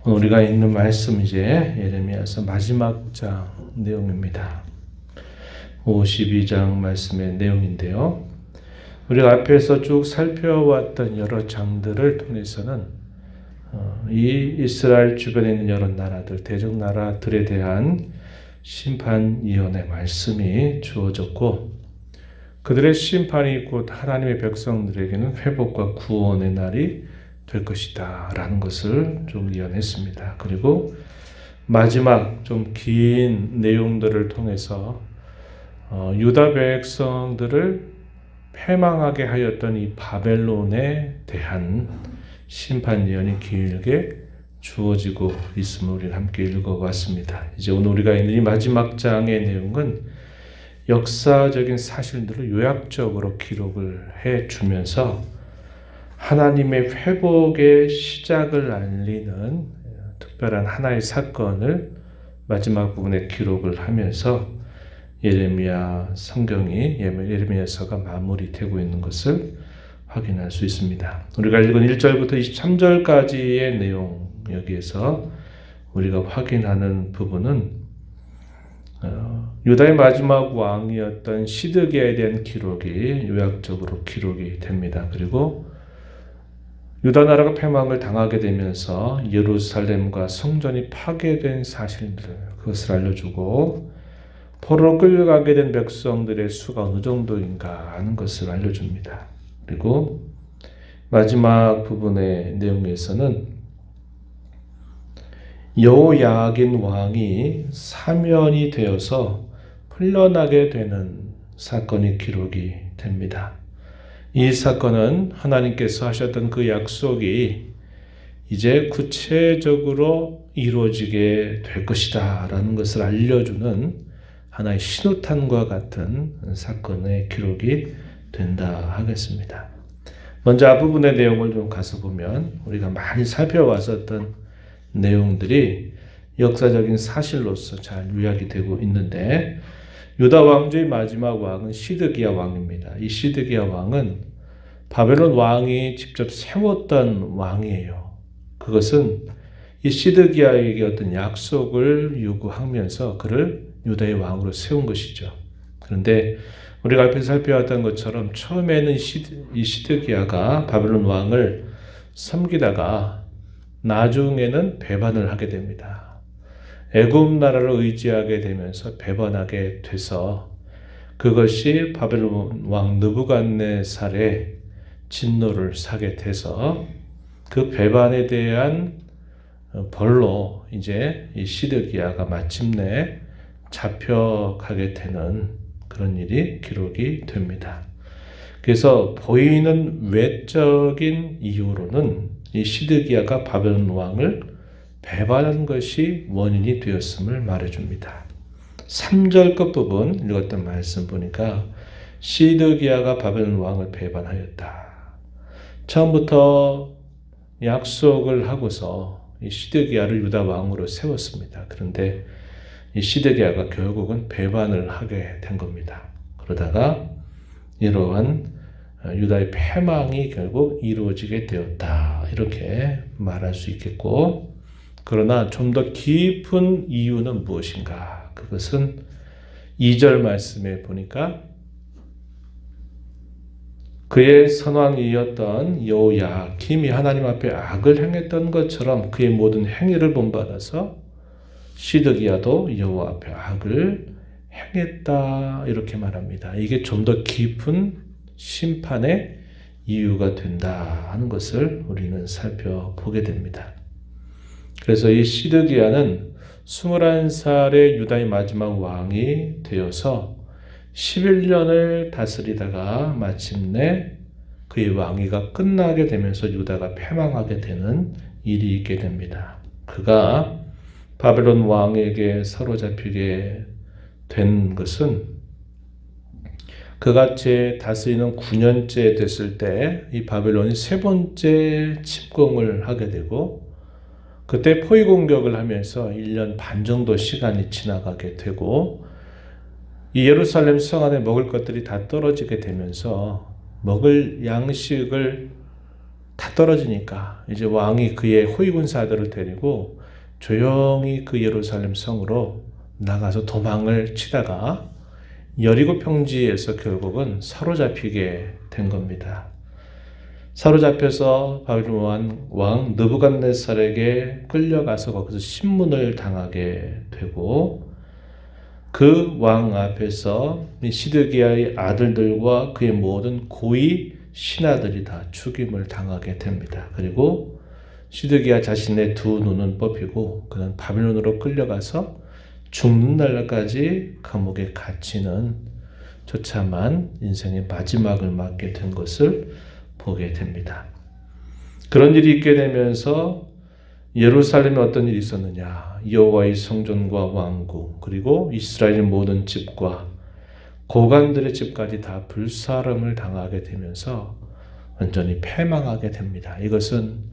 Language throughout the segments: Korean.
오늘 우리가 읽는 말씀 이제 예레미야서 마지막 장 내용입니다. 52장 말씀의 내용인데요. 우리가 앞에서 쭉 살펴왔던 여러 장들을 통해서는 이 이스라엘 주변에 있는 여러 나라들, 대적 나라들에 대한 심판예언의 말씀이 주어졌고, 그들의 심판이 곧 하나님의 백성들에게는 회복과 구원의 날이 될 것이다 라는 것을 좀 예언했습니다. 그리고 마지막 좀 긴 내용들을 통해서 유다 백성들을 패망하게 하였던 이 바벨론에 대한 심판 예언이 길게 주어지고 있음을 우리가 함께 읽어봤습니다. 이제 오늘 우리가 읽는 이 마지막 장의 내용은 역사적인 사실들을 요약적으로 기록을 해주면서 하나님의 회복의 시작을 알리는 특별한 하나의 사건을 마지막 부분에 기록을 하면서 예레미야 성경이 예레미야서가 마무리되고 있는 것을 확인할 수 있습니다. 우리가 읽은 1절부터 23절까지의 내용, 여기에서 우리가 확인하는 부분은 유다의 마지막 왕이었던 시드기야에 대한 기록이 요약적으로 기록이 됩니다. 그리고 유다 나라가 패망을 당하게 되면서 예루살렘과 성전이 파괴된 사실들, 그것을 알려주고 포로로 끌려가게 된 백성들의 수가 어느 정도인가 하는 것을 알려줍니다. 그리고 마지막 부분의 내용에서는 여호야긴 왕이 사면이 되어서 풀려나게 되는 사건이 기록이 됩니다. 이 사건은 하나님께서 하셨던 그 약속이 이제 구체적으로 이루어지게 될 것이다 라는 것을 알려주는 하나의 신호탄과 같은 사건의 기록이 된다 하겠습니다. 먼저 앞부분의 내용을 좀 가서 보면 우리가 많이 살펴왔었던 내용들이 역사적인 사실로서 잘 요약이 되고 있는데, 유다 왕조의 마지막 왕은 시드기야 왕입니다. 이 시드기야 왕은 바벨론 왕이 직접 세웠던 왕이에요. 그것은 이 시드기야에게 어떤 약속을 요구하면서 그를 유다의 왕으로 세운 것이죠. 그런데 우리가 앞에서 살펴왔던 것처럼 처음에는 이 시드기야가 바벨론 왕을 섬기다가 나중에는 배반을 하게 됩니다. 애굽 나라를 의지하게 되면서 배반하게 돼서 그것이 바벨론 왕 느부갓네살의 진노를 사게 돼서 그 배반에 대한 벌로 이제 이 시드기야가 마침내 잡혀가게 되는 그런 일이 기록이 됩니다. 그래서 보이는 외적인 이유로는 이 시드기야가 바벨론 왕을 배반한 것이 원인이 되었음을 말해줍니다. 3절 끝부분 읽었던 말씀 보니까 시드기야가 바벨론 왕을 배반하였다. 처음부터 약속을 하고서 이 시드기야를 유다 왕으로 세웠습니다. 그런데 이 시드기야가 결국은 배반을 하게 된 겁니다. 그러다가 이러한 유다의 패망이 결국 이루어지게 되었다, 이렇게 말할 수 있겠고, 그러나 좀 더 깊은 이유는 무엇인가? 그것은 2절 말씀에 보니까 그의 선왕이었던 여호야김이 하나님 앞에 악을 행했던 것처럼 그의 모든 행위를 본받아서 시드기야도 여호와 앞에 악을 행했다, 이렇게 말합니다. 이게 좀 더 깊은 심판의 이유가 된다 하는 것을 우리는 살펴보게 됩니다. 그래서 이 시드기야는 21살의 유다의 마지막 왕이 되어서 11년을 다스리다가 마침내 그의 왕위가 끝나게 되면서 유다가 패망하게 되는 일이 있게 됩니다. 그가 바벨론 왕에게 사로잡히게 된 것은 그가 제 다스리는 9년째 됐을 때 이 바벨론이 세 번째 침공을 하게 되고, 그때 포위 공격을 하면서 1년 반 정도 시간이 지나가게 되고, 이 예루살렘 성 안에 먹을 것들이 다 떨어지게 되면서 먹을 양식을 다 떨어지니까 이제 왕이 그의 호위군사들을 데리고 조용히 그 예루살렘 성으로 나가서 도망을 치다가 여리고 평지에서 결국은 사로잡히게 된 겁니다. 사로잡혀서 바빌론 왕 느부갓네살에게 끌려가서 거기서 신문을 당하게 되고 그 왕 앞에서 시드기야의 아들들과 그의 모든 고위 신하들이 다 죽임을 당하게 됩니다. 그리고 시드기야 자신의 두 눈은 뽑히고 그는 바빌론으로 끌려가서 죽는 날까지 감옥에 갇히는 처참한 인생의 마지막을 맞게 된 것을 보게 됩니다. 그런 일이 있게 되면서 예루살렘에 어떤 일이 있었느냐? 여호와의 성전과 왕궁 그리고 이스라엘 모든 집과 고관들의 집까지 다 불사름을 당하게 되면서 완전히 패망하게 됩니다. 이것은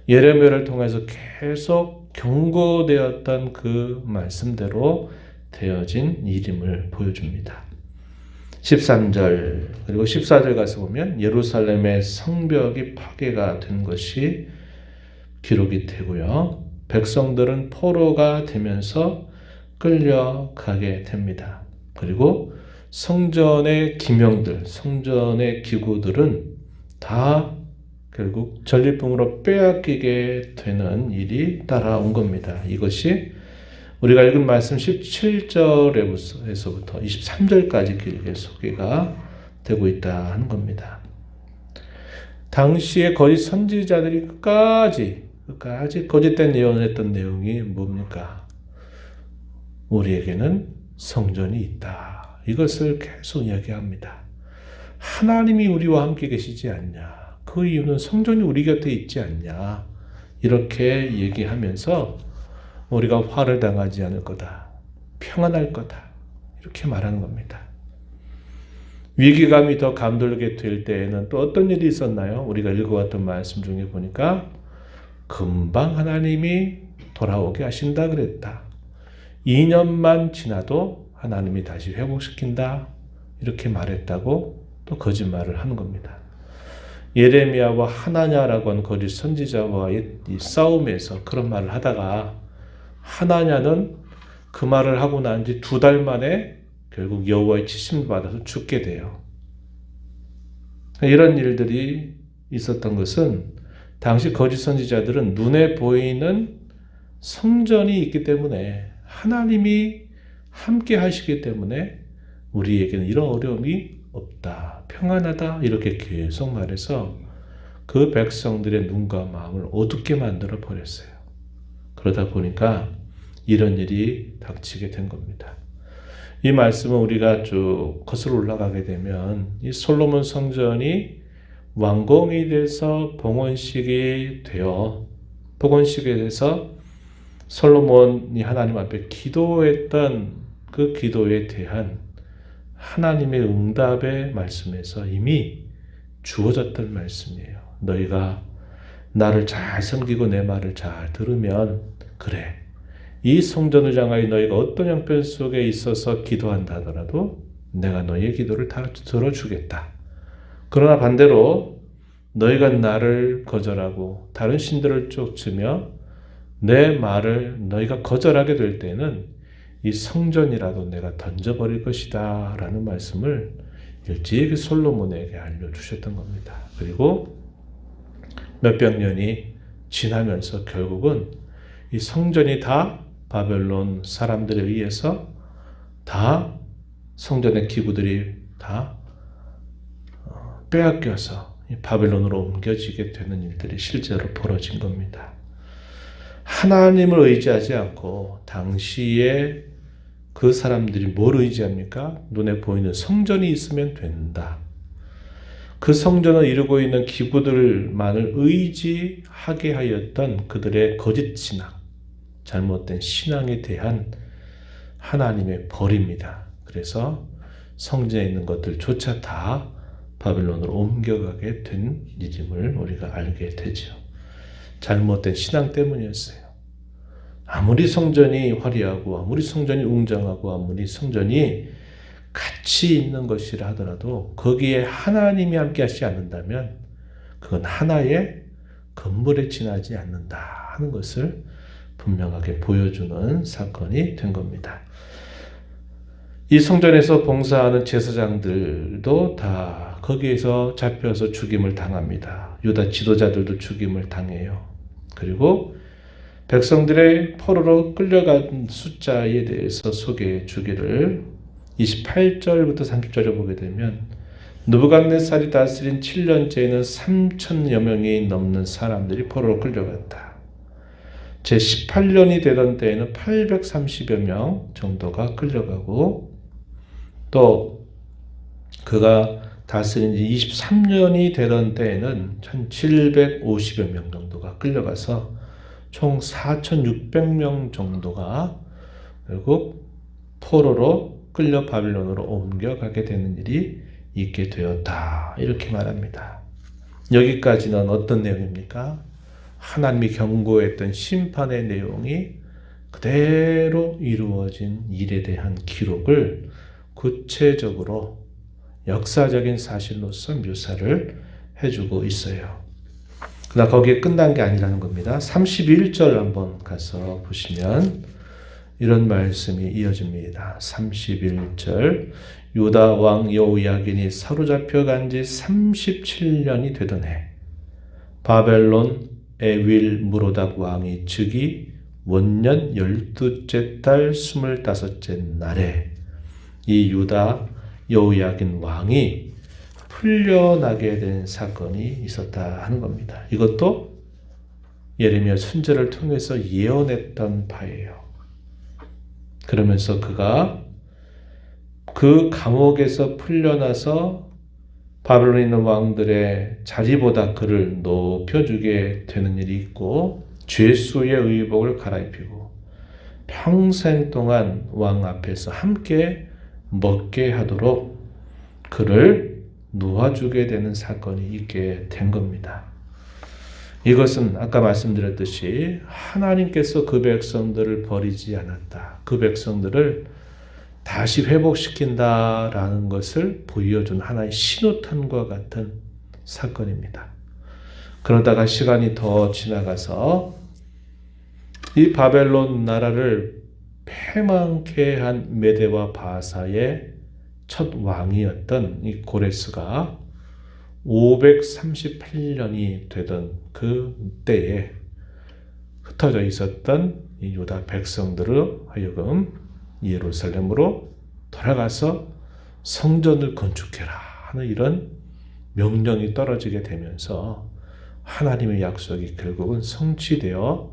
예레미야를 통해서 계속 경고되었던 그 말씀대로 되어진 일임을 보여줍니다. 13절 그리고 14절 가서 보면 예루살렘의 성벽이 파괴가 된 것이 기록이 되고요. 백성들은 포로가 되면서 끌려가게 됩니다. 그리고 성전의 기명들, 성전의 기구들은 다 결국 전리품으로 빼앗기게 되는 일이 따라온 겁니다. 이것이 우리가 읽은 말씀 17절에서부터 23절까지 길게 소개가 되고 있다 하는 겁니다. 당시에 거짓 선지자들이 끝까지 거짓된 예언을 했던 내용이 뭡니까? 우리에게는 성전이 있다. 이것을 계속 이야기합니다. 하나님이 우리와 함께 계시지 않냐. 그 이유는 성전이 우리 곁에 있지 않냐. 이렇게 얘기하면서 우리가 화를 당하지 않을 거다. 평안할 거다. 이렇게 말하는 겁니다. 위기감이 더 감돌게 될 때에는 또 어떤 일이 있었나요? 우리가 읽어왔던 말씀 중에 보니까 금방 하나님이 돌아오게 하신다 그랬다. 2년만 지나도 하나님이 다시 회복시킨다. 이렇게 말했다고 또 거짓말을 하는 겁니다. 예레미야와 하나냐라고 하는 거짓 선지자와의 이 싸움에서 그런 말을 하다가 하나냐는 그 말을 하고 난 지 2달 만에 결국 여호와의 치심을 받아서 죽게 돼요. 이런 일들이 있었던 것은 당시 거짓 선지자들은 눈에 보이는 성전이 있기 때문에 하나님이 함께 하시기 때문에 우리에게는 이런 어려움이 없다. 평안하다. 이렇게 계속 말해서 그 백성들의 눈과 마음을 어둡게 만들어 버렸어요. 그러다 보니까 이런 일이 닥치게 된 겁니다. 이 말씀은 우리가 쭉 거슬러 올라가게 되면 이 솔로몬 성전이 완공이 돼서 봉헌식이 되어 봉헌식에 대해서 솔로몬이 하나님 앞에 기도했던 그 기도에 대한 하나님의 응답의 말씀에서 이미 주어졌던 말씀이에요. 너희가 나를 잘 섬기고 내 말을 잘 들으면 그래. 이 성전을 향하여 너희가 어떤 형편 속에 있어서 기도한다 하더라도 내가 너희의 기도를 다 들어주겠다. 그러나 반대로 너희가 나를 거절하고 다른 신들을 쫓으며 내 말을 너희가 거절하게 될 때는 이 성전이라도 내가 던져버릴 것이다 라는 말씀을 일찍 솔로몬에게 알려주셨던 겁니다. 그리고 몇백 년이 지나면서 결국은 이 성전이 다 바벨론 사람들에 의해서 다 성전의 기구들이 다 빼앗겨서 바벨론으로 옮겨지게 되는 일들이 실제로 벌어진 겁니다. 하나님을 의지하지 않고 당시에 그 사람들이 뭘 의지합니까? 눈에 보이는 성전이 있으면 된다. 그 성전을 이루고 있는 기구들만을 의지하게 하였던 그들의 거짓 신앙, 잘못된 신앙에 대한 하나님의 벌입니다. 그래서 성전에 있는 것들조차 다 바벨론으로 옮겨가게 된 일임을 우리가 알게 되죠. 잘못된 신앙 때문이었어요. 아무리 성전이 화려하고 아무리 성전이 웅장하고 아무리 성전이 가치 있는 것이라 하더라도 거기에 하나님이 함께 하시지 않는다면 그건 하나의 건물에 지나지 않는다 하는 것을 분명하게 보여주는 사건이 된 겁니다. 이 성전에서 봉사하는 제사장들도 다 거기에서 잡혀서 죽임을 당합니다. 유다 지도자들도 죽임을 당해요. 그리고 백성들의 포로로 끌려간 숫자에 대해서 소개해 주기를 28절부터 30절을 보게 되면 느부갓네살이 다스린 7년째에는 3천여 명이 넘는 사람들이 포로로 끌려갔다. 제 18년이 되던 때에는 830여 명 정도가 끌려가고 또 그가 다스린 지 23년이 되던 때에는 1750여 명 정도가 끌려가서 총 4600명 정도가 결국 포로로 끌려 바빌론으로 옮겨가게 되는 일이 있게 되었다. 이렇게 말합니다. 여기까지는 어떤 내용입니까? 하나님이 경고했던 심판의 내용이 그대로 이루어진 일에 대한 기록을 구체적으로 역사적인 사실로서 묘사를 해주고 있어요. 그러나 거기에 끝난 게 아니라는 겁니다. 31절 한번 가서 보시면 이런 말씀이 이어집니다. 31절 유다 왕 여호야긴이 사로잡혀 간 지 37년이 되던 해 바벨론 에윌 무로닥 왕이 즉위 원년 12째 달 25째 날에 이 유다 여호야긴 왕이 풀려나게 된 사건이 있었다 하는 겁니다. 이것도 예레미야 선지자를 통해서 예언했던 바예요. 그러면서 그가 그 감옥에서 풀려나서 바벨론에 있는 왕들의 자리보다 그를 높여주게 되는 일이 있고 죄수의 의복을 갈아입히고 평생 동안 왕 앞에서 함께 먹게 하도록 그를 놓아주게 되는 사건이 있게 된 겁니다. 이것은 아까 말씀드렸듯이 하나님께서 그 백성들을 버리지 않았다. 그 백성들을 다시 회복시킨다라는 것을 보여준 하나의 신호탄과 같은 사건입니다. 그러다가 시간이 더 지나가서 이 바벨론 나라를 패망케 한 메대와 바사의 첫 왕이었던 이 고레스가 538년이 되던 그 때에 흩어져 있었던 이 유다 백성들을 하여금 예루살렘으로 돌아가서 성전을 건축해라 하는 이런 명령이 떨어지게 되면서 하나님의 약속이 결국은 성취되어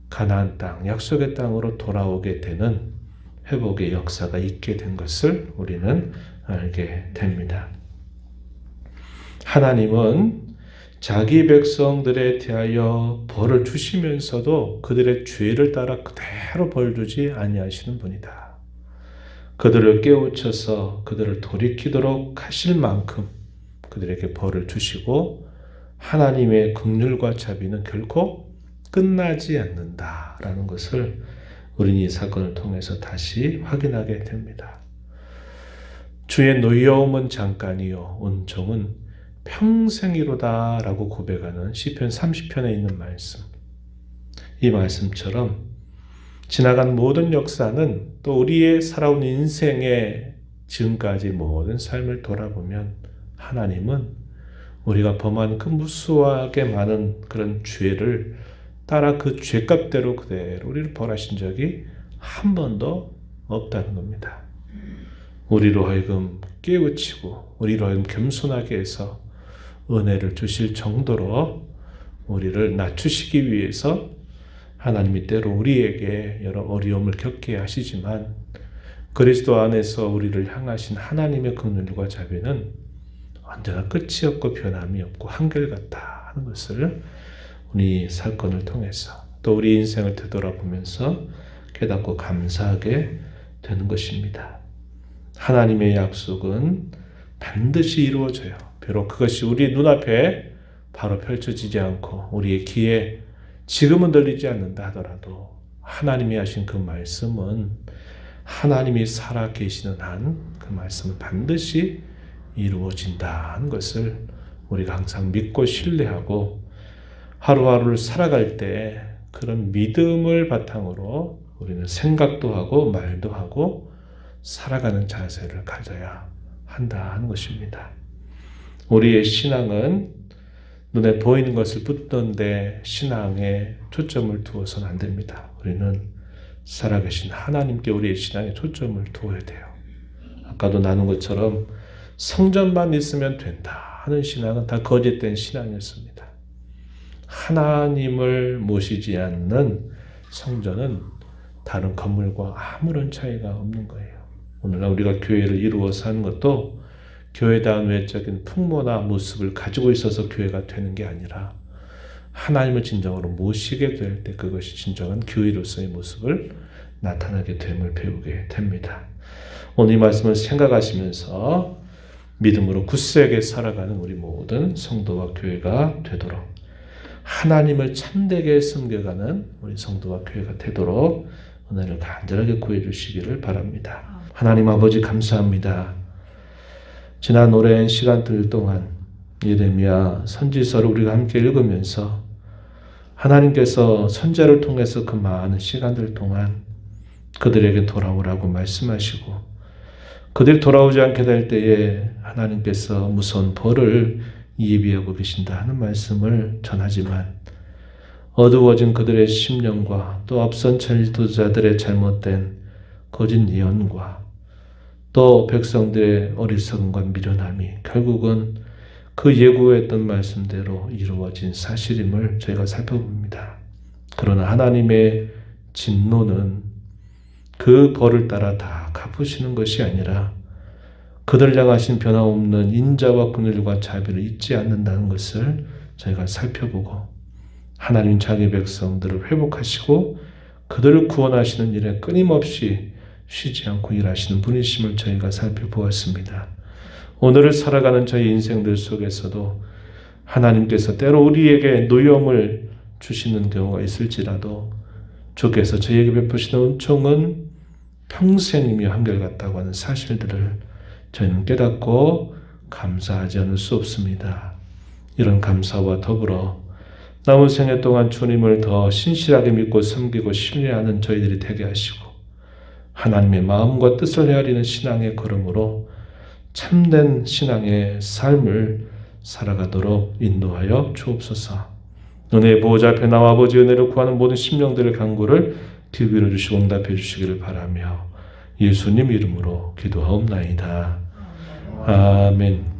가나안 땅, 약속의 땅으로 돌아오게 되는 회복의 역사가 있게 된 것을 우리는 알게 됩니다. 하나님은 자기 백성들에 대하여 벌을 주시면서도 그들의 죄를 따라 그대로 벌 주지 아니하시는 분이다. 그들을 깨우쳐서 그들을 돌이키도록 하실 만큼 그들에게 벌을 주시고 하나님의 긍휼과 자비는 결코 끝나지 않는다라는 것을 우리는 이 사건을 통해서 다시 확인하게 됩니다. 주의 노여움은 잠깐이요 은총은 평생이로다 라고 고백하는 시편 30편에 있는 말씀. 이 말씀처럼 지나간 모든 역사는 또 우리의 살아온 인생의 지금까지 모든 삶을 돌아보면 하나님은 우리가 범한 그 무수하게 많은 그런 죄를 따라 그 죄값대로 그대로 우리를 벌하신 적이 한 번도 없다는 겁니다. 우리로 하여금 깨우치고 우리로 하여금 겸손하게 해서 은혜를 주실 정도로 우리를 낮추시기 위해서 하나님이 때로 우리에게 여러 어려움을 겪게 하시지만 그리스도 안에서 우리를 향하신 하나님의 긍휼과 자비는 언제나 끝이 없고 변함이 없고 한결같다 하는 것을 우리 사건을 통해서 또 우리 인생을 되돌아보면서 깨닫고 감사하게 되는 것입니다. 하나님의 약속은 반드시 이루어져요. 비록 그것이 우리 눈앞에 바로 펼쳐지지 않고 우리의 귀에 지금은 들리지 않는다 하더라도 하나님이 하신 그 말씀은 하나님이 살아 계시는 한 그 말씀은 반드시 이루어진다 하는 것을 우리가 항상 믿고 신뢰하고 하루하루를 살아갈 때 그런 믿음을 바탕으로 우리는 생각도 하고 말도 하고 살아가는 자세를 가져야 한다 하는 것입니다. 우리의 신앙은 눈에 보이는 것을 붙든데 신앙에 초점을 두어서는 안 됩니다. 우리는 살아계신 하나님께 우리의 신앙에 초점을 두어야 돼요. 아까도 나눈 것처럼 성전만 있으면 된다 하는 신앙은 다 거짓된 신앙이었습니다. 하나님을 모시지 않는 성전은 다른 건물과 아무런 차이가 없는 거예요. 오늘날 우리가 교회를 이루어서 하는 것도 교회다운 외적인 풍모나 모습을 가지고 있어서 교회가 되는 게 아니라 하나님을 진정으로 모시게 될 때 그것이 진정한 교회로서의 모습을 나타나게 됨을 배우게 됩니다. 오늘 이 말씀을 생각하시면서 믿음으로 굳세게 살아가는 우리 모든 성도와 교회가 되도록 하나님을 참되게 섬겨가는 우리 성도와 교회가 되도록 은혜를 간절하게 구해 주시기를 바랍니다. 하나님 아버지 감사합니다. 지난 오랜 시간들 동안 예레미야 선지서를 우리가 함께 읽으면서 하나님께서 선지자를 통해서 그 많은 시간들 동안 그들에게 돌아오라고 말씀하시고 그들이 돌아오지 않게 될 때에 하나님께서 무서운 벌을 예비하고 계신다 하는 말씀을 전하지만 어두워진 그들의 심령과 또 앞선 지도자들의 잘못된 거짓 예언과 또 백성들의 어리석음과 미련함이 결국은 그 예고했던 말씀대로 이루어진 사실임을 저희가 살펴봅니다. 그러나 하나님의 진노는 그 벌을 따라 다 갚으시는 것이 아니라 그들 향하신 변함없는 인자와 긍휼과 자비를 잊지 않는다는 것을 저희가 살펴보고 하나님 자기 백성들을 회복하시고 그들을 구원하시는 일에 끊임없이 쉬지 않고 일하시는 분이심을 저희가 살펴보았습니다. 오늘을 살아가는 저희 인생들 속에서도 하나님께서 때로 우리에게 노여움을 주시는 경우가 있을지라도 주께서 저희에게 베푸시는 은총은 평생이며 한결같다고 하는 사실들을 저희는 깨닫고 감사하지 않을 수 없습니다. 이런 감사와 더불어 남은 생애 동안 주님을 더 신실하게 믿고 섬기고 신뢰하는 저희들이 되게 하시고 하나님의 마음과 뜻을 헤아리는 신앙의 걸음으로 참된 신앙의 삶을 살아가도록 인도하여 주옵소서. 은혜의 보호자 앞에 나와 아버지 은혜를 구하는 모든 심령들의 간구를 기울여 주시고 응답해 주시기를 바라며 예수님 이름으로 기도하옵나이다. 아멘.